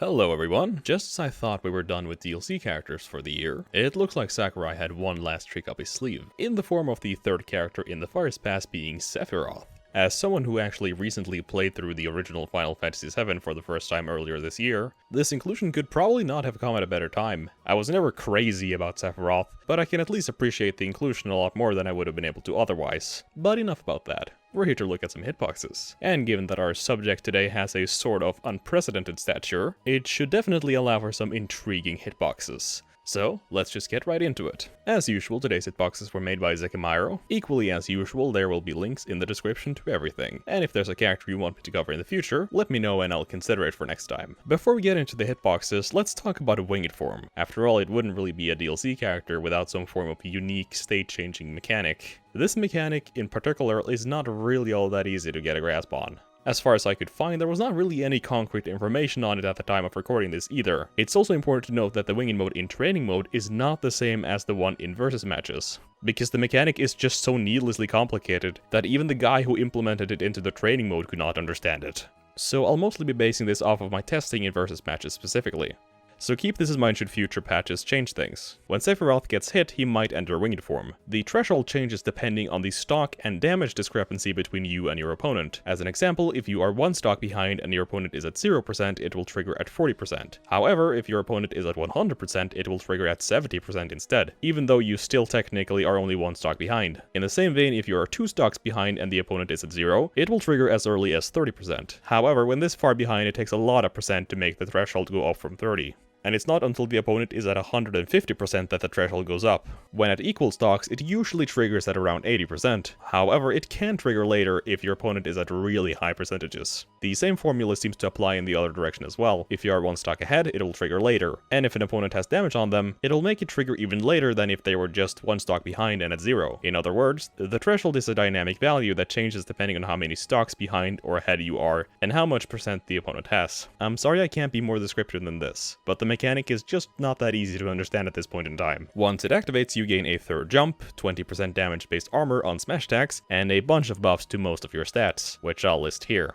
Hello everyone, just as I thought we were done with DLC characters for the year, it looks like Sakurai had one last trick up his sleeve, in the form of the third character in the Forest Pass being Sephiroth. As someone who actually recently played through the original Final Fantasy VII for the first time earlier this year, this inclusion could probably not have come at a better time. I was never crazy about Sephiroth, but I can at least appreciate the inclusion a lot more than I would have been able to otherwise. But enough about that. We're here to look at some hitboxes. And given that our subject today has a sort of unprecedented stature, it should definitely allow for some intriguing hitboxes. So, let's just get right into it. As usual, today's hitboxes were made by Zeckemyro. Equally as usual, there will be links in the description to everything. And if there's a character you want me to cover in the future, let me know and I'll consider it for next time. Before we get into the hitboxes, let's talk about a winged form. After all, it wouldn't really be a DLC character without some form of unique state-changing mechanic. This mechanic, in particular, is not really all that easy to get a grasp on. As far as I could find, there was not really any concrete information on it at the time of recording this either. It's also important to note that the winged mode in training mode is not the same as the one in versus matches, because the mechanic is just so needlessly complicated that even the guy who implemented it into the training mode could not understand it. So I'll mostly be basing this off of my testing in versus matches specifically. So keep this in mind should future patches change things. When Sephiroth gets hit, he might enter winged form. The threshold changes depending on the stock and damage discrepancy between you and your opponent. As an example, if you are one stock behind and your opponent is at 0%, it will trigger at 40%. However, if your opponent is at 100%, it will trigger at 70% instead, even though you still technically are only one stock behind. In the same vein, if you are two stocks behind and the opponent is at 0, it will trigger as early as 30%. However, when this far behind, it takes a lot of percent to make the threshold go up from 30. And it's not until the opponent is at 150% that the threshold goes up. When at equal stocks, it usually triggers at around 80%. However, it can trigger later if your opponent is at really high percentages. The same formula seems to apply in the other direction as well. If you are one stock ahead, it will trigger later. And if an opponent has damage on them, it'll make it trigger even later than if they were just one stock behind and at 0. In other words, the threshold is a dynamic value that changes depending on how many stocks behind or ahead you are, and how much percent the opponent has. I'm sorry I can't be more descriptive than this, but the mechanic is just not that easy to understand at this point in time. Once it activates, you gain a third jump, 20% damage based armor on smash attacks, and a bunch of buffs to most of your stats, which I'll list here.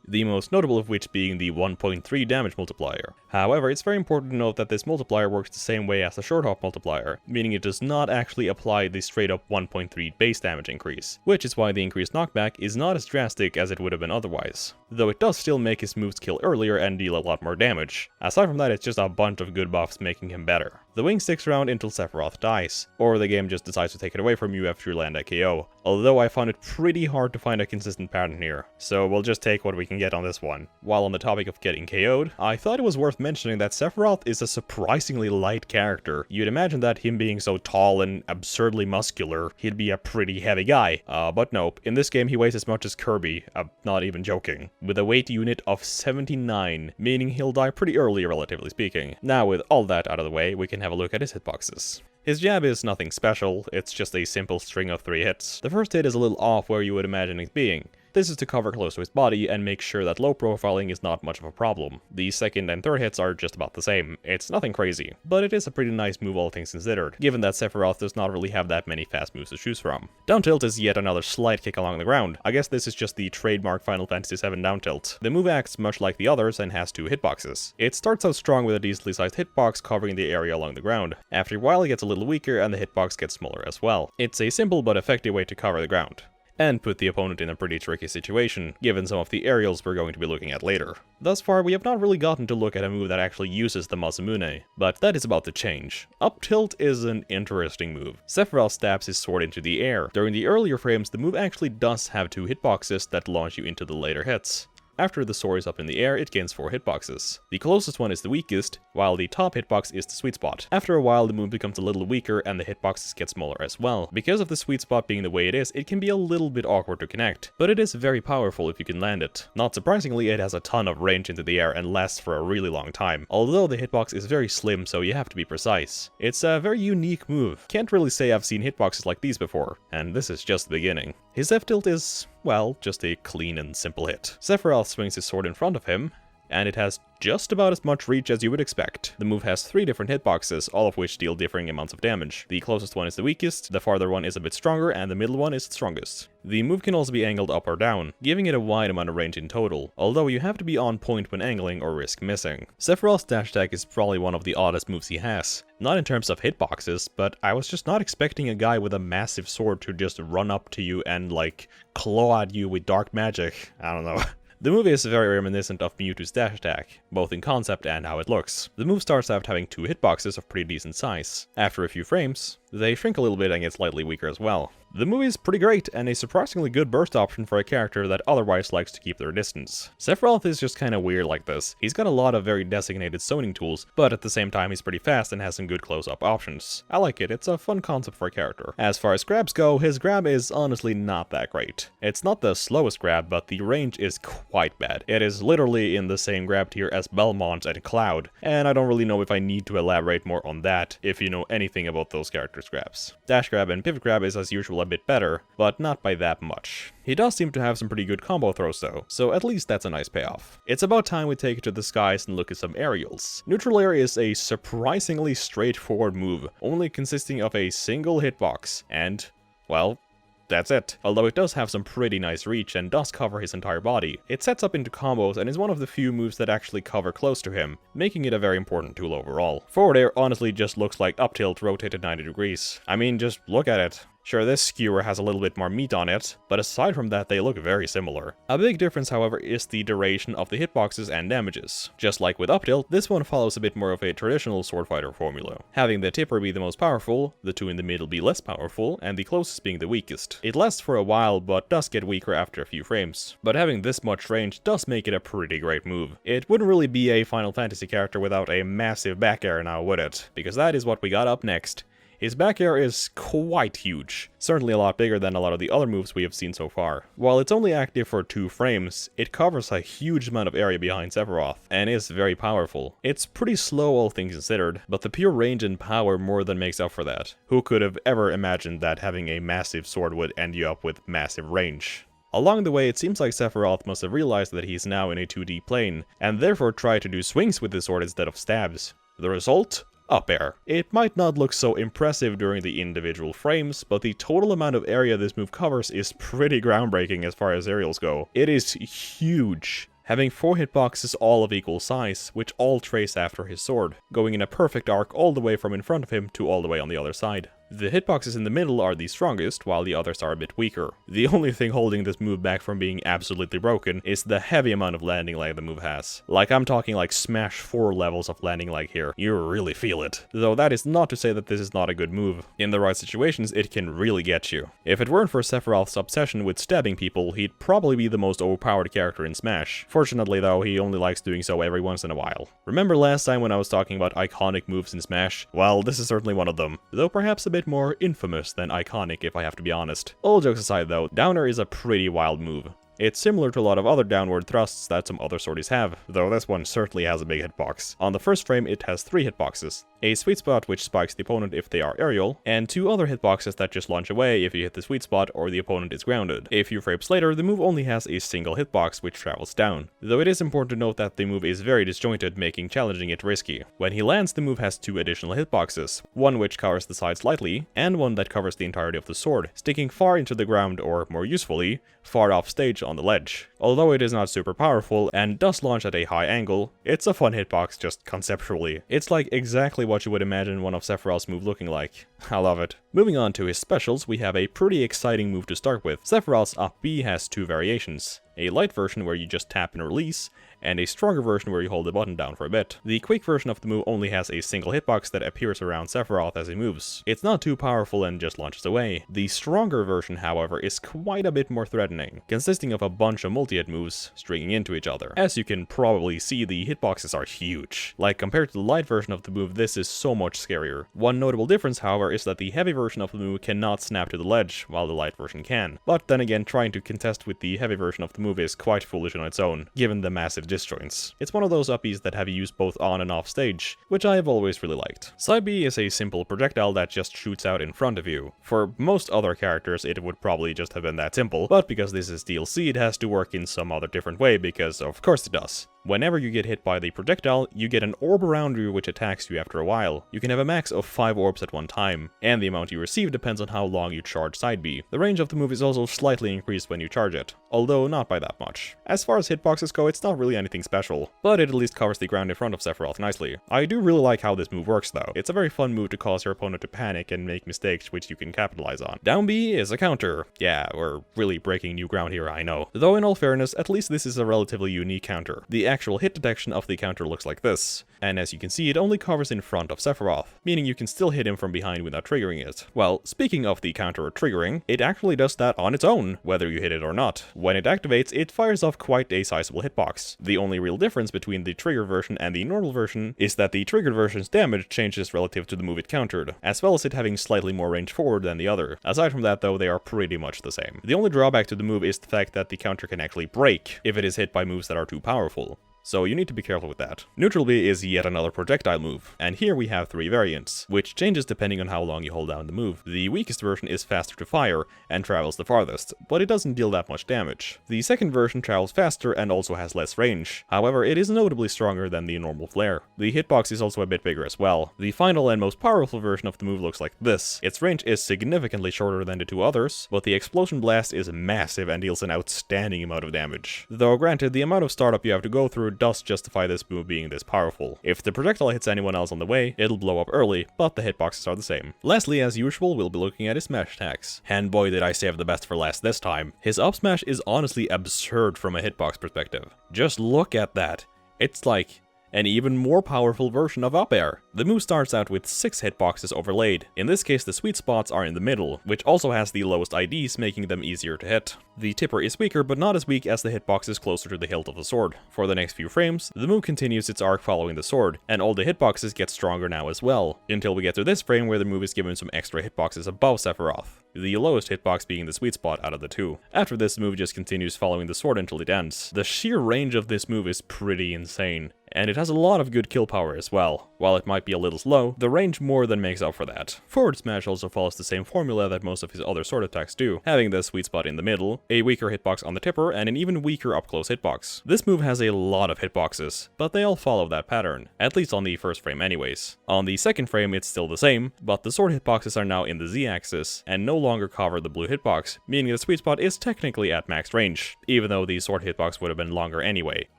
The most notable of which being the 1.3 damage multiplier. However, it's very important to note that this multiplier works the same way as the short hop multiplier, meaning it does not actually apply the straight up 1.3 base damage increase, which is why the increased knockback is not as drastic as it would have been otherwise, though it does still make his moves kill earlier and deal a lot more damage. Aside from that, it's just a bunch of good buffs making him better. The wing sticks around until Sephiroth dies, or the game just decides to take it away from you after you land a KO, although I found it pretty hard to find a consistent pattern here, so we'll just take what we can get on this one. While on the topic of getting KO'd, I thought it was worth mentioning that Sephiroth is a surprisingly light character. You'd imagine that him being so tall and absurdly muscular, he'd be a pretty heavy guy, but nope, in this game he weighs as much as Kirby, not even joking, with a weight unit of 79, meaning he'll die pretty early relatively speaking. Now with all that out of the way, we can have a look at his hitboxes. His jab is nothing special, it's just a simple string of 3 hits. The first hit is a little off where you would imagine it being. This is to cover close to his body and make sure that low profiling is not much of a problem. The second and third hits are just about the same. It's nothing crazy, but it is a pretty nice move all things considered, given that Sephiroth does not really have that many fast moves to choose from. Down tilt is yet another slight kick along the ground. I guess this is just the trademark Final Fantasy VII down tilt. The move acts much like the others and has 2 hitboxes. It starts out strong with a decently sized hitbox covering the area along the ground. After a while it gets a little weaker and the hitbox gets smaller as well. It's a simple but effective way to cover the ground, and put the opponent in a pretty tricky situation, given some of the aerials we're going to be looking at later. Thus far, we have not really gotten to look at a move that actually uses the Masamune, but that is about to change. Up tilt is an interesting move. Sephiroth stabs his sword into the air. During the earlier frames, the move actually does have 2 hitboxes that launch you into the later hits. After the sword is up in the air, it gains 4 hitboxes. The closest one is the weakest, while the top hitbox is the sweet spot. After a while, the move becomes a little weaker and the hitboxes get smaller as well. Because of the sweet spot being the way it is, it can be a little bit awkward to connect, but it is very powerful if you can land it. Not surprisingly, it has a ton of range into the air and lasts for a really long time, although the hitbox is very slim, so you have to be precise. It's a very unique move. Can't really say I've seen hitboxes like these before, and this is just the beginning. His F tilt is, well, just a clean and simple hit. Sephiroth swings his sword in front of him, and it has just about as much reach as you would expect. The move has 3 different hitboxes, all of which deal differing amounts of damage. The closest one is the weakest, the farther one is a bit stronger, and the middle one is the strongest. The move can also be angled up or down, giving it a wide amount of range in total, although you have to be on point when angling or risk missing. Sephiroth's dash attack is probably one of the oddest moves he has. Not in terms of hitboxes, but I was just not expecting a guy with a massive sword to just run up to you and like claw at you with dark magic. I don't know. The move is very reminiscent of Mewtwo's dash attack, both in concept and how it looks. The move starts out having 2 hitboxes of pretty decent size. After a few frames, they shrink a little bit and get slightly weaker as well. The move is pretty great, and a surprisingly good burst option for a character that otherwise likes to keep their distance. Sephiroth is just kinda weird like this. He's got a lot of very designated zoning tools, but at the same time he's pretty fast and has some good close-up options. I like it, it's a fun concept for a character. As far as grabs go, his grab is honestly not that great. It's not the slowest grab, but the range is quite bad. It is literally in the same grab tier as Belmont and Cloud, and I don't really know if I need to elaborate more on that if you know anything about those characters' grabs. Dash grab and pivot grab is as usual a bit better, but not by that much. He does seem to have some pretty good combo throws though, so at least that's a nice payoff. It's about time we take it to the skies and look at some aerials. Neutral air is a surprisingly straightforward move, only consisting of a single hitbox, and, well, that's it. Although it does have some pretty nice reach and does cover his entire body. It sets up into combos and is one of the few moves that actually cover close to him, making it a very important tool overall. Forward air honestly just looks like up tilt rotated 90 degrees. I mean, just look at it. Sure, this skewer has a little bit more meat on it, but aside from that they look very similar. A big difference, however, is the duration of the hitboxes and damages. Just like with up tilt, this one follows a bit more of a traditional sword fighter formula, having the tipper be the most powerful, the 2 in the middle be less powerful, and the closest being the weakest. It lasts for a while, but does get weaker after a few frames. But having this much range does make it a pretty great move. It wouldn't really be a Final Fantasy character without a massive back air now, would it? Because that is what we got up next. His back air is quite huge, certainly a lot bigger than a lot of the other moves we have seen so far. While it's only active for 2 frames, it covers a huge amount of area behind Sephiroth, and is very powerful. It's pretty slow all things considered, but the pure range and power more than makes up for that. Who could have ever imagined that having a massive sword would end you up with massive range? Along the way, it seems like Sephiroth must have realized that he's now in a 2D plane, and therefore tried to do swings with his sword instead of stabs. The result? Up air. It might not look so impressive during the individual frames, but the total amount of area this move covers is pretty groundbreaking as far as aerials go. It is huge, having 4 hitboxes all of equal size, which all trace after his sword, going in a perfect arc all the way from in front of him to all the way on the other side. The hitboxes in the middle are the strongest, while the others are a bit weaker. The only thing holding this move back from being absolutely broken is the heavy amount of landing lag the move has. Like, I'm talking like Smash 4 levels of landing lag here. You really feel it. Though that is not to say that this is not a good move. In the right situations, it can really get you. If it weren't for Sephiroth's obsession with stabbing people, he'd probably be the most overpowered character in Smash. Fortunately though, he only likes doing so every once in a while. Remember last time when I was talking about iconic moves in Smash? Well, this is certainly one of them, though perhaps a bit more infamous than iconic if I have to be honest. All jokes aside though, downer is a pretty wild move. It's similar to a lot of other downward thrusts that some other swordies have, though this one certainly has a big hitbox. On the first frame it has 3 hitboxes. A sweet spot which spikes the opponent if they are aerial, and 2 other hitboxes that just launch away if you hit the sweet spot or the opponent is grounded. A few frames later, the move only has a single hitbox which travels down, though it is important to note that the move is very disjointed, making challenging it risky. When he lands, the move has 2 additional hitboxes, one which covers the side slightly, and one that covers the entirety of the sword, sticking far into the ground or, more usefully, far off stage on the ledge. Although it is not super powerful and does launch at a high angle, it's a fun hitbox just conceptually. It's like exactly what you would imagine one of Sephiroth's moves looking like. I love it. Moving on to his specials, we have a pretty exciting move to start with. Sephiroth's Up B has 2 variations. A light version where you just tap and release, and a stronger version where you hold the button down for a bit. The quick version of the move only has a single hitbox that appears around Sephiroth as he moves. It's not too powerful and just launches away. The stronger version, however, is quite a bit more threatening, consisting of a bunch of multi-hit moves stringing into each other. As you can probably see, the hitboxes are huge. Like, compared to the light version of the move, this is so much scarier. One notable difference, however, is that the heavy version of the move cannot snap to the ledge, while the light version can. But then again, trying to contest with the heavy version of the move is quite foolish on its own, given the massive disjoints. It's one of those uppies that have used both on and off stage, which I have always really liked. Psy B is a simple projectile that just shoots out in front of you. For most other characters it would probably just have been that simple, but because this is DLC it has to work in some other different way because of course it does. Whenever you get hit by the projectile, you get an orb around you which attacks you after a while. You can have a max of 5 orbs at one time, and the amount you receive depends on how long you charge Psy B. The range of the move is also slightly increased when you charge it, although not by that much. As far as hitboxes go, it's not really anything special, but it at least covers the ground in front of Sephiroth nicely. I do really like how this move works though. It's a very fun move to cause your opponent to panic and make mistakes which you can capitalize on. Down B is a counter. Yeah, we're really breaking new ground here, I know. Though in all fairness, at least this is a relatively unique counter. The actual hit detection of the counter looks like this, and as you can see, it only covers in front of Sephiroth, meaning you can still hit him from behind without triggering it. Well, speaking of the counter triggering, it actually does that on its own, whether you hit it or not. When it activates, it fires off quite a sizable hitbox. The only real difference between the trigger version and the normal version is that the triggered version's damage changes relative to the move it countered, as well as it having slightly more range forward than the other. Aside from that though, they are pretty much the same. The only drawback to the move is the fact that the counter can actually break if it is hit by moves that are too powerful. So you need to be careful with that. Neutral B is yet another projectile move, and here we have 3 variants, which changes depending on how long you hold down the move. The weakest version is faster to fire and travels the farthest, but it doesn't deal that much damage. The second version travels faster and also has less range. However, it is notably stronger than the normal flare. The hitbox is also a bit bigger as well. The final and most powerful version of the move looks like this. Its range is significantly shorter than the 2 others, but the explosion blast is massive and deals an outstanding amount of damage. Though granted, the amount of startup you have to go through does justify this move being this powerful. If the projectile hits anyone else on the way, it'll blow up early, but the hitboxes are the same. Lastly, as usual, we'll be looking at his smash attacks. And boy did I save the best for last this time. His up smash is honestly absurd from a hitbox perspective. Just look at that. It's like an even more powerful version of up air. The move starts out with 6 hitboxes overlaid. In this case, the sweet spots are in the middle, which also has the lowest IDs, making them easier to hit. The tipper is weaker, but not as weak as the hitboxes closer to the hilt of the sword. For the next few frames, the move continues its arc following the sword, and all the hitboxes get stronger now as well, until we get to this frame where the move is given some extra hitboxes above Sephiroth, the lowest hitbox being the sweet spot out of the 2. After this, the move just continues following the sword until it ends. The sheer range of this move is pretty insane, and it has a lot of good kill power as well. While it might be a little slow, the range more than makes up for that. Forward smash also follows the same formula that most of his other sword attacks do, having the sweet spot in the middle, a weaker hitbox on the tipper, and an even weaker up-close hitbox. This move has a lot of hitboxes, but they all follow that pattern, at least on the first frame anyways. On the second frame it's still the same, but the sword hitboxes are now in the Z-axis, and no longer cover the blue hitbox, meaning the sweet spot is technically at max range, even though the sword hitbox would have been longer anyway.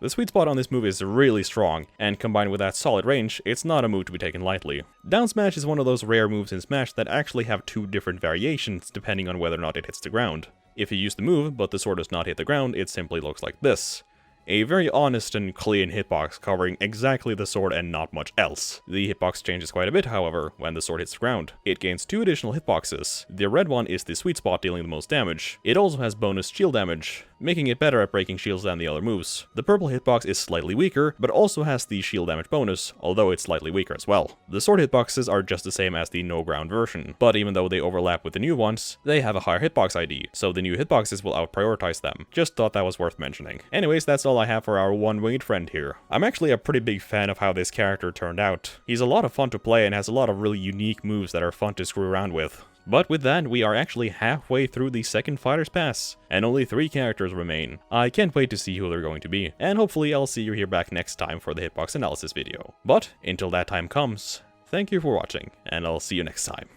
The sweet spot on this move is really strong, and combined with that solid range, it's not a move to be taken lightly. Down smash is one of those rare moves in Smash that actually have 2 different variations depending on whether or not it hits the ground. If you use the move, but the sword does not hit the ground, it simply looks like this. A very honest and clean hitbox covering exactly the sword and not much else. The hitbox changes quite a bit, however, when the sword hits the ground. It gains 2 additional hitboxes. The red one is the sweet spot dealing the most damage. It also has bonus shield damage, making it better at breaking shields than the other moves. The purple hitbox is slightly weaker, but also has the shield damage bonus, although it's slightly weaker as well. The sword hitboxes are just the same as the no ground version, but even though they overlap with the new ones, they have a higher hitbox ID, so the new hitboxes will out-prioritize them. Just thought that was worth mentioning. Anyways, that's all I have for our one-winged friend here. I'm actually a pretty big fan of how this character turned out. He's a lot of fun to play and has a lot of really unique moves that are fun to screw around with. But with that, we are actually halfway through the second Fighter's Pass, and only 3 characters remain. I can't wait to see who they're going to be, and hopefully I'll see you here back next time for the hitbox analysis video. But until that time comes, thank you for watching, and I'll see you next time.